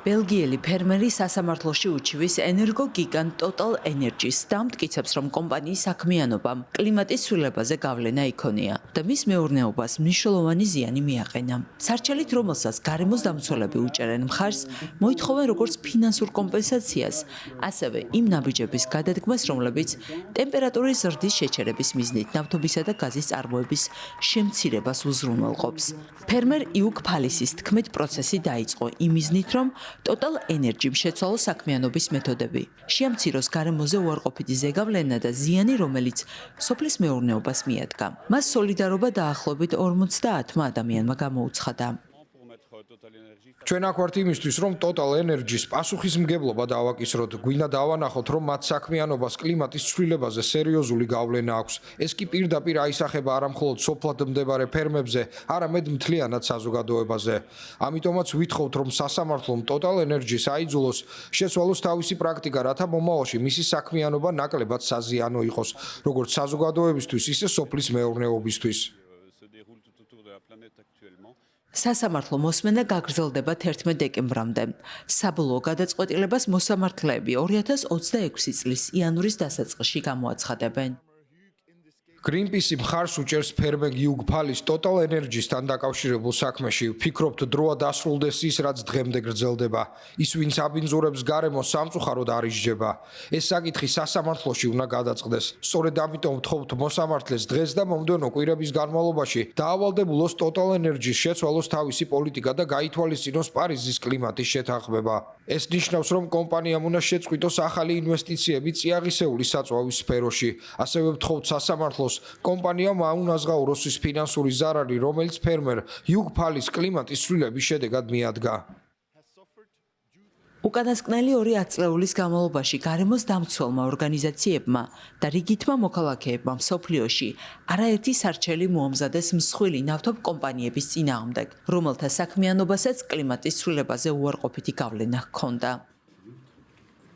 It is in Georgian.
ბელგიელი ფერმერი სასამართლოში უჩივის ენერგოგიგანტ Total Energies და მტკიცებს, რომ კომპანიის საქმიანობამ კლიმატის ცვლილებაზე გავლენა იქონია და მის მეურნეობას მნიშვნელოვანი ზიანი მიაყენა. სარჩელით, რომელსაც გარემოს დამცველები უჭერენ მხარს, მოითხოვენ როგორც ფინანსურ კომპენსაციას, ასევე იმ ნაბიჯების გადადგმას, რომლებიც ტემპერატურის ზრდის შეჩერების მიზნით ნავთობისა და გაზის წარმოების შემცირებას უზრუნველყოფს. ფერმერ იუგ ფალისის თქმით, პროცესი დაიწყო იმ მიზნით, რომ Total Energy შეცვალოს საქმიანობის მეთოდები. შეამციროს გარემოზე უარყოფითი ზეგავლენა და ზიანი, რომელიც სოფლის მეურნეობას მიადგა. მას სოლიდარობა დაახლოებით 50 ადამიანმა გამოუცხადა. ჩვენ აქ ვართ იმისთვის, რომ Total Energies პასუხისმგებლობა დავაკისროთ, გვინდა დავანახოთ, რომ მათ საქმიანობას კლიმატის ცვლილებაზე სერიოზული გავლენა აქვს. ეს კი პირდაპირ აისახება არა მხოლოდ სოფლად მდებარე ფერმებზე, არამედ მთლიანად საზოგადოებაზე. ამიტომაც ვითხოვთ, რომ სასამართლომ Total Energies აიძულოს შეცვალოს თავისი პრაქტიკა, რათა მომავალში მისი საქმიანობა ნაკლებად საზიანო იყოს, როგორც საზოგადოებისთვის, ისე სოფლის მეურნეობისთვის. სასამართლო მოსმენა გაგრძელდება 11 დეკემბრამდე. საბოლოო გადაწყვეტილებას მოსამართლეები 2026 წლის იანვრის დასაწყისში გამოაცხადებენ. Greenpeace მხარს უჭერს ფერმერ იუგ ფალის Total Energies-თან დაკავშირებულ საქმეში. ვფიქრობთ, დროა დასრულდეს ის, რაც დღემდე გრძელდება. ის, ვინც აბინძურებს გარემოს, სამწუხაროდ არ ისჯება. ეს საკითხი სასამართლოში უნდა გადაწყდეს. სწორედ ამიტომ ვთხოვთ მოსამართლეს დღეს და მომდევნო კვირების განმავლობაში დაავალდებულოს Total Energies შეცვალოს თავისი პოლიტიკა და გაითვალისწინოს პარიზის კლიმატის შეთანხმება. ეს ნიშნავს, რომ კომპანიამ უნდა შეწყვიტოს ახალი ინვესტიციები წიაღისეული საწვავის სფეროში. ასევე ვთხოვთ სასამართლოს კომპანიამ აუნაზღაუროს ის ფინანსური ზარარი, რომელიც ფერმერ იუგ ფალის კლიმატის ცვლილების შედეგად მიადგა. უკანასკნელი 2 ათწლეულის განმავლობაში გარემოს დამცველმა ორგანიზაციებმა და რიგითმა მოქალაქეებმა მსოფლიოში არაერთი სარჩელი მოამზადეს მსხვილი ნავთობ კომპანიების წინააღმდეგ, რომელთა საქმიანობასაც კლიმატის ცვლილებაზე უარყოფითი გავლენა ჰქონდა.